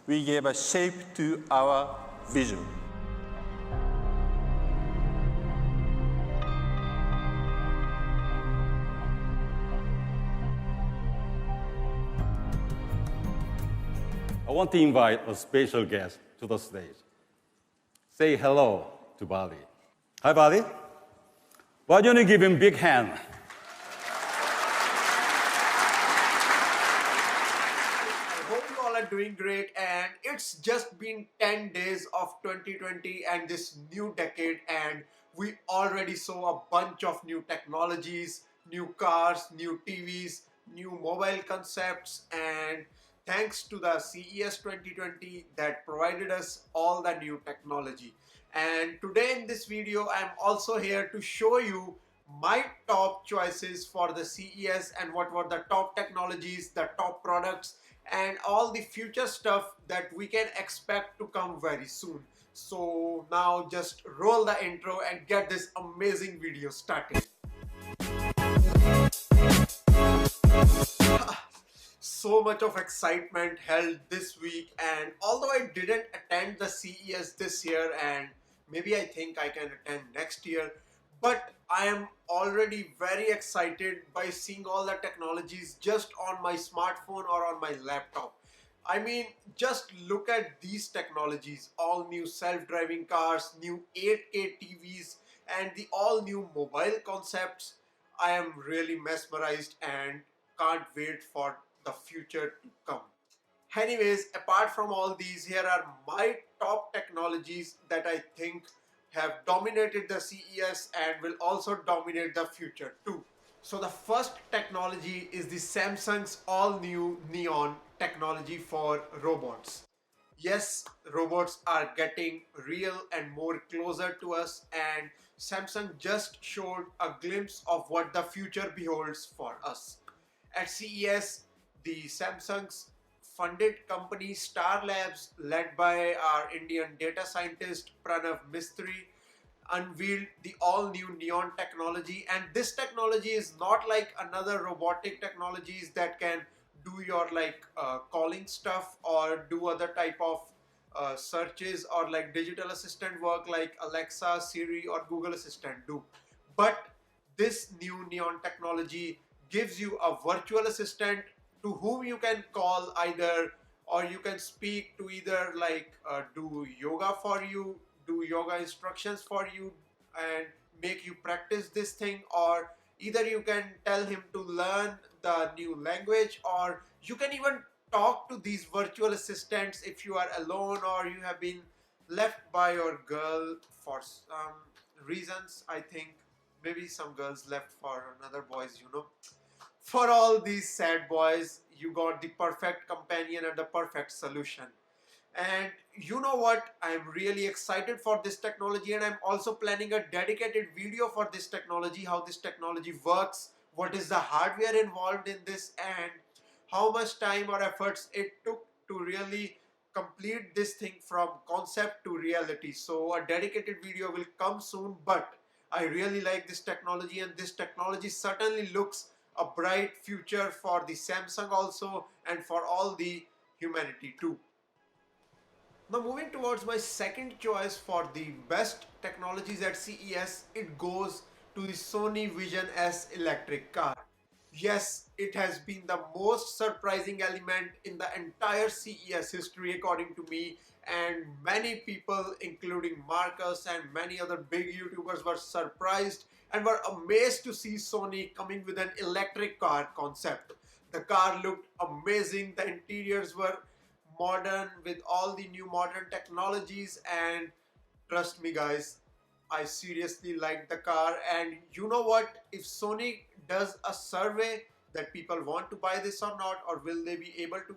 we gave a shape to our vision. I want to invite a special guest to the stage. Say hello to Bali. Hi, Bali. Why don't you give him a big hand? I hope you all are doing great, and it's just been 10 days of 2020 and this new decade, and we already saw a bunch of new technologies, new cars, new TVs, new mobile concepts, and thanks to the CES 2020 that provided us all the new technology. And today in this video, I'm also here to show you my top choices for the CES and what were the top technologies, the top products, and all the future stuff that we can expect to come very soon. So now just roll the intro and get this amazing video started. So much of excitement held this week, and although I didn't attend the CES this year, and maybe I think I can attend next year, but I am already very excited by seeing all the technologies just on my smartphone or on my laptop. I mean, just look at these technologies: all new self-driving cars, new 8K TVs, and the all new mobile concepts. I am really mesmerized and can't wait for the future to come. Anyways, apart from all these, here are my top technologies that I think have dominated the CES and will also dominate the future too. So the first technology is the Samsung's all new Neon technology for robots. Yes, robots are getting real and more closer to us, and Samsung just showed a glimpse of what the future beholds for us. At CES, the Samsung's funded company Star Labs, led by our Indian data scientist Pranav Mistry, unveiled the all new Neon technology. And this technology is not like another robotic technologies that can do your calling stuff or do other type of searches or like digital assistant work like Alexa, Siri, or Google Assistant do. But this new Neon technology gives you a virtual assistant to whom you can call either, or you can speak to either do yoga for you, do yoga instructions for you, and make you practice this thing, or either you can tell him to learn the new language, or you can even talk to these virtual assistants if you are alone or you have been left by your girl for some reasons. I think maybe some girls left for another boys, you know. For all these sad boys, you got the perfect companion and the perfect solution. And you know what? I'm really excited for this technology, and I'm also planning a dedicated video for this technology, how this technology works, what is the hardware involved in this, and how much time or efforts it took to really complete this thing from concept to reality. So a dedicated video will come soon, but I really like this technology, and this technology certainly looks a bright future for the Samsung also and for all the humanity too. Now moving towards my second choice for the best technologies at CES, it goes to the Sony Vision S electric car. Yes, it has been the most surprising element in the entire CES history according to me, and many people including Marcus and many other big YouTubers were surprised and were amazed to see Sony coming with an electric car concept. The car looked amazing, the interiors were modern with all the new modern technologies, and trust me guys, I seriously like the car. And you know what, if Sony does a survey that people want to buy this or not, or will they be able to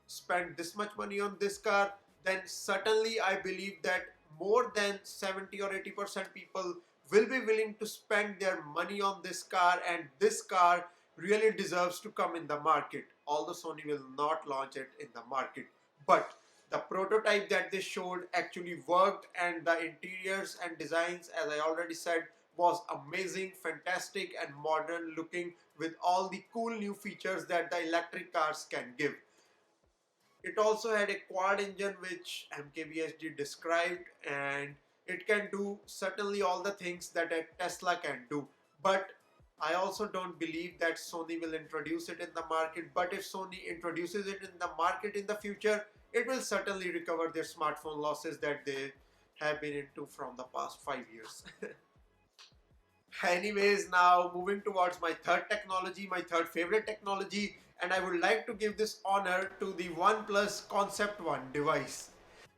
spend this much money on this car, then certainly I believe that more than 70 or 80% people will be willing to spend their money on this car, and this car really deserves to come in the market, although Sony will not launch it in the market. But the prototype that they showed actually worked, and the interiors and designs, as I already said, was amazing, fantastic, and modern looking with all the cool new features that the electric cars can give. It also had a quad engine which MKBHD described, and it can do certainly all the things that a Tesla can do. But I also don't believe that Sony will introduce it in the market. But if Sony introduces it in the market in the future, it will certainly recover their smartphone losses that they have been into from the past 5 years. Anyways, now moving towards my third technology, my third favorite technology, and I would like to give this honor to the OnePlus Concept One device.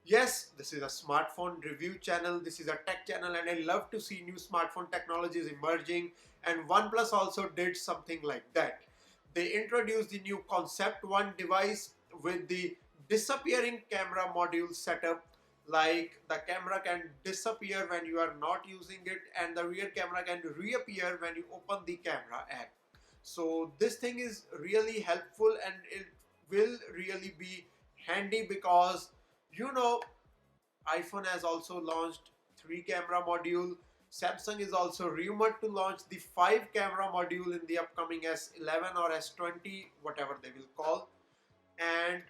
Yes, this is a smartphone review channel, this is a tech channel, and I love to see new smartphone technologies emerging, and OnePlus also did something like that. They introduced the new Concept One device with the disappearing camera module setup, like the camera can disappear when you are not using it and the rear camera can reappear when you open the camera app. So this thing is really helpful and it will really be handy because iPhone has also launched 3 camera module. Samsung is also rumored to launch the 5 camera module in the upcoming S11 or S20, whatever they will call. And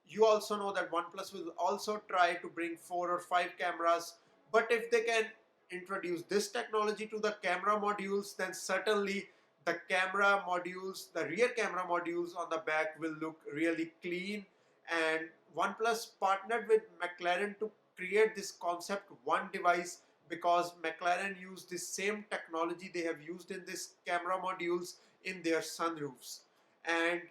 you also know that OnePlus will also try to bring 4 or 5 cameras. But if they can introduce this technology to the camera modules, then certainly the camera modules, the rear camera modules on the back will look really clean. And OnePlus partnered with McLaren to create this Concept One device because McLaren used the same technology they have used in this camera modules in their sunroofs. And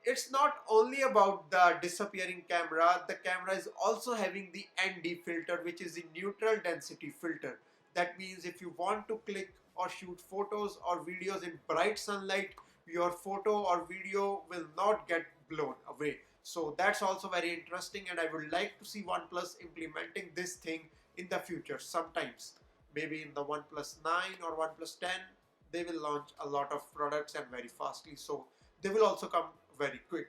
it's not only about the disappearing camera, the camera is also having the ND filter, which is the neutral density filter. That means if you want to click or shoot photos or videos in bright sunlight, your photo or video will not get blown away. So that's also very interesting, and I would like to see OnePlus implementing this thing in the future sometimes. Maybe in the OnePlus 9 or OnePlus 10, they will launch a lot of products and very fastly. So they will also come very quick.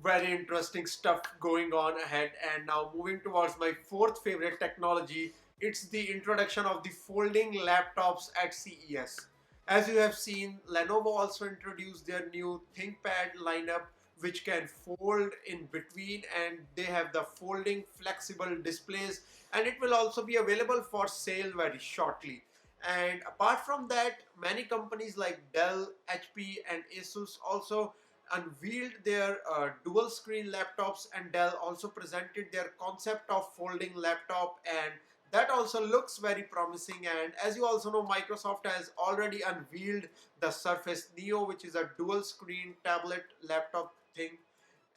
Very interesting stuff going on ahead. And now moving towards my fourth favorite technology, it's the introduction of the folding laptops at CES. As you have seen, Lenovo also introduced their new ThinkPad lineup, which can fold in between, and they have the folding flexible displays, and it will also be available for sale very shortly. And apart from that, many companies like Dell, HP and Asus also unveiled their dual screen laptops, and Dell also presented their concept of folding laptop, and that also looks very promising. And as you also know, Microsoft has already unveiled the Surface Neo, which is a dual screen tablet laptop thing,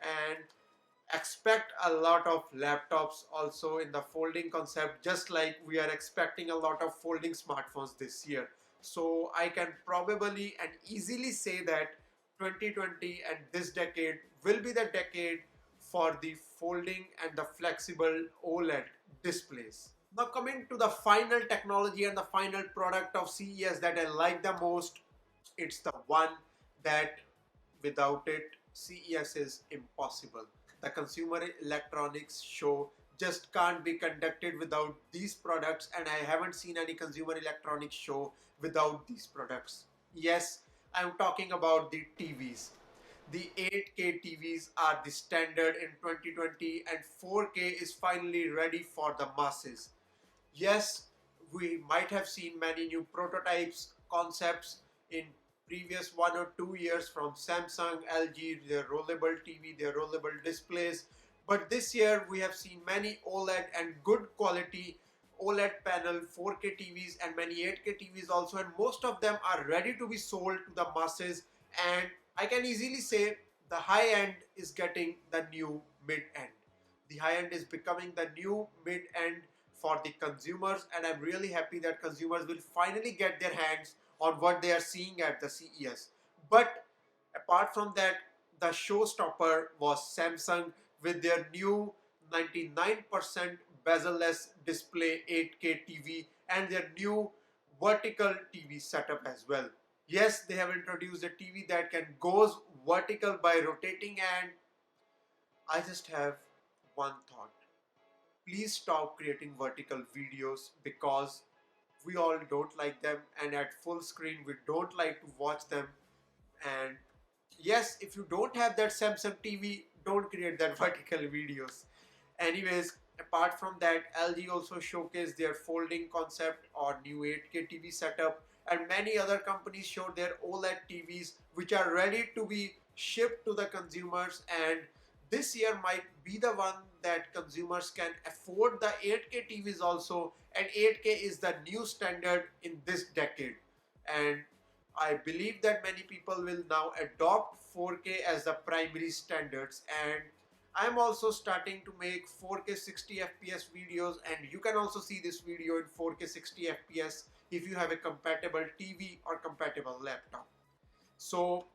and expect a lot of laptops also in the folding concept, just like we are expecting a lot of folding smartphones this year. So I can probably and easily say that 2020 and this decade will be the decade for the folding and the flexible OLED displays. Now coming to the final technology and the final product of CES that I like the most, it's the one that without it CES is impossible. The Consumer Electronics Show just can't be conducted without these products, and I haven't seen any Consumer Electronics Show without these products. Yes, I'm talking about the TVs. The 8K TVs are the standard in 2020 and 4K is finally ready for the masses. Yes, we might have seen many new prototypes, concepts in previous 1 or 2 years from Samsung, LG, their rollable TV, their rollable displays. But this year we have seen many OLED and good quality OLED panel 4K TVs and many 8K TVs also, and most of them are ready to be sold to the masses. And I can easily say the high end is getting the new mid end. The high end is becoming the new mid end for the consumers, and I'm really happy that consumers will finally get their hands on what they are seeing at the CES. But apart from that, the showstopper was Samsung with their new 99% bezel-less display 8K TV and their new vertical TV setup as well. Yes, they have introduced a TV that can goes vertical by rotating, and I just have one thought. Please stop creating vertical videos because we all don't like them, and at full screen we don't like to watch them. And yes, if you don't have that Samsung TV, don't create that vertical videos. Anyways, apart from that, LG also showcased their folding concept or new 8K TV setup, and many other companies showed their OLED TVs which are ready to be shipped to the consumers, and this year might be the one that consumers can afford the 8K TVs also, and 8K is the new standard in this decade. And I believe that many people will now adopt 4K as the primary standards, and I'm also starting to make 4K 60 FPS videos, and you can also see this video in 4K 60 FPS if you have a compatible TV or compatible laptop. So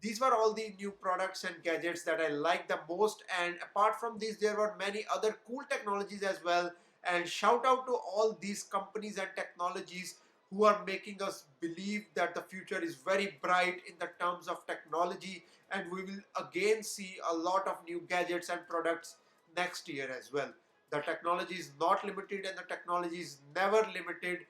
these were all the new products and gadgets that I like the most, and apart from these there were many other cool technologies as well. And shout out to all these companies and technologies who are making us believe that the future is very bright in the terms of technology, and we will again see a lot of new gadgets and products next year as well. The technology is not limited and the technology is never limited,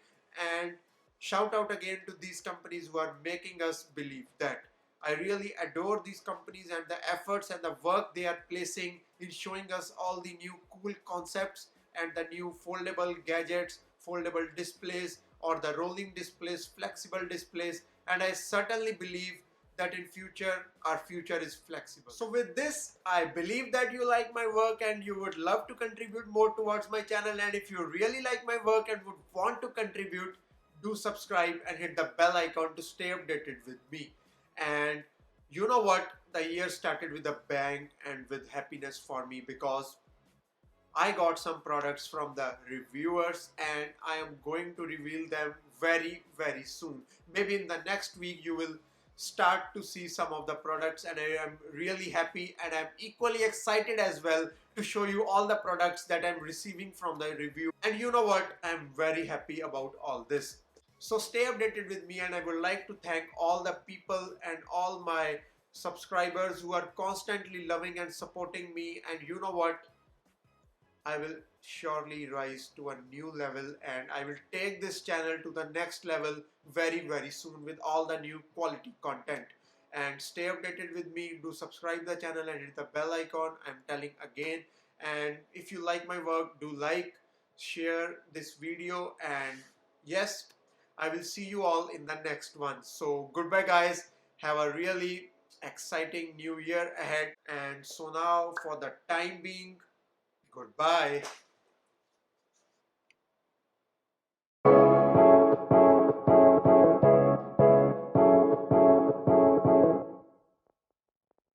and shout out again to these companies who are making us believe that. I really adore these companies and the efforts and the work they are placing in showing us all the new cool concepts and the new foldable gadgets, foldable displays, or the rolling displays, flexible displays, and I certainly believe that in future our future is flexible. So with this, I believe that you like my work and you would love to contribute more towards my channel, and if you really like my work and would want to contribute, do subscribe and hit the bell icon to stay updated with me. And you know what? The year started with a bang and with happiness for me because I got some products from the reviewers and I am going to reveal them very, very soon. Maybe in the next week you will start to see some of the products, and I am really happy and I'm equally excited as well to show you all the products that I'm receiving from the review. And you know what? I'm very happy about all this. So stay updated with me, and I would like to thank all the people and all my subscribers who are constantly loving and supporting me. And you know what? I will surely rise to a new level and I will take this channel to the next level very, very soon with all the new quality content. And stay updated with me. Do subscribe the channel and hit the bell icon. I'm telling again. And if you like my work, do like, share this video, and yes, I will see you all in the next one. So goodbye guys. Have a really exciting new year ahead. And so now for the time being, goodbye.